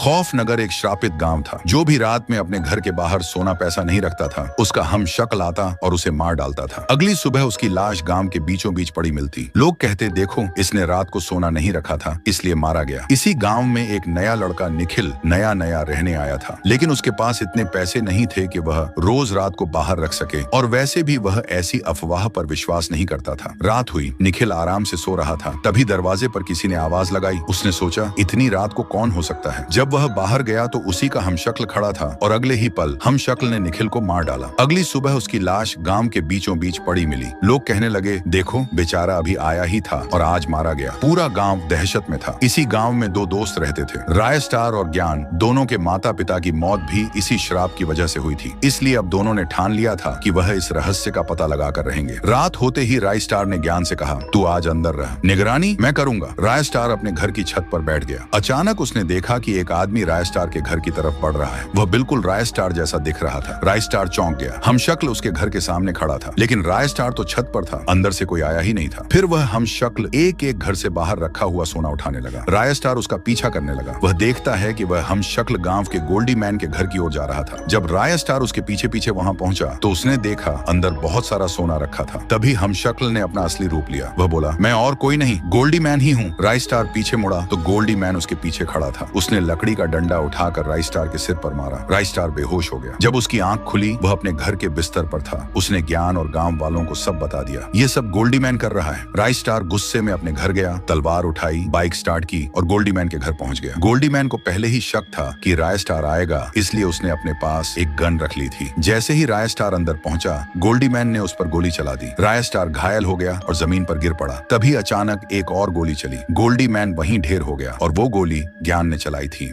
खौफनगर एक श्रापित गांव था। जो भी रात में अपने घर के बाहर सोना पैसा नहीं रखता था, उसका हमशक्ल आता और उसे मार डालता था। अगली सुबह उसकी लाश गांव के बीचों बीच पड़ी मिलती। लोग कहते, देखो इसने रात को सोना नहीं रखा था इसलिए मारा गया। इसी गांव में एक नया लड़का निखिल नया नया रहने आया था, लेकिन उसके पास इतने पैसे नहीं थे कि वह रोज रात को बाहर रख सके, और वैसे भी वह ऐसी अफवाह पर विश्वास नहीं करता था। रात हुई, निखिल आराम से सो रहा था, तभी दरवाजे पर किसी ने आवाज लगाई। उसने सोचा, इतनी रात को कौन हो सकता है। जब वह बाहर गया तो उसी का हमशक्ल खड़ा था, और अगले ही पल हमशक्ल ने निखिल को मार डाला। अगली सुबह उसकी लाश गांव के बीचों बीच पड़ी मिली। लोग कहने लगे, देखो बेचारा अभी आया ही था और आज मारा गया। पूरा गांव दहशत में था। इसी गांव में दो दोस्त रहते थे, राय स्टार और ज्ञान। दोनों के माता पिता की मौत भी इसी श्राप की वजह से हुई थी, इसलिए अब दोनों ने ठान लिया था कि वह इस रहस्य का पता लगाकर रहेंगे। रात होते ही राय स्टार ने ज्ञान से कहा, तू आज अंदर रह, निगरानी मैं करूंगा। राय स्टार अपने घर की छत पर बैठ गया। अचानक उसने देखा कि एक आदमी राय स्टार के घर की तरफ बढ़ रहा है। वह बिल्कुल राय स्टार जैसा दिख रहा था। राय स्टार चौंक गया। हमशक्ल उसके घर के सामने खड़ा था, लेकिन राय स्टार तो छत पर था, अंदर से कोई आया ही नहीं था। फिर वह हमशक्ल एक एक घर से बाहर रखा हुआ सोना उठाने लगा। राय स्टार उसका पीछा करने लगा। वह देखता है कि वह हमशक्ल गांव के गोल्डी मैन के घर की ओर जा रहा था। जब राय स्टार उसके पीछे पीछे वहां पहुंचा तो उसने देखा अंदर बहुत सारा सोना रखा था। तभी हमशक्ल ने अपना असली रूप लिया। वह बोला, मैं और कोई नहीं, गोल्डी मैन ही हूँ। राय स्टार पीछे मुड़ा तो गोल्डी मैन उसके पीछे खड़ा था। उसने लकड़ी का डंडा उठाकर राय स्टार के सिर पर मारा। राय स्टार बेहोश हो गया। जब उसकी आंख खुली, वह अपने घर के बिस्तर पर था। उसने ज्ञान और गांव वालों को सब बता दिया। ये सब गोल्डी मैन कर रहा है। राय स्टार गुस्से में अपने घर गया, तलवार उठाई, बाइक स्टार्ट की और गोल्डी मैन के घर पहुंच गया। गोल्डी मैन को पहले ही शक था कि राय स्टार आएगा, इसलिए उसने अपने पास एक गन रख ली थी। जैसे ही राय स्टार अंदर पहुंचा, गोल्डी मैन ने उस पर गोली चला दी। राय स्टार घायल हो गया और जमीन पर गिर पड़ा। तभी अचानक एक और गोली चली। गोल्डी मैन वहीं ढेर हो गया, और वो गोली ज्ञान ने चलाई थी।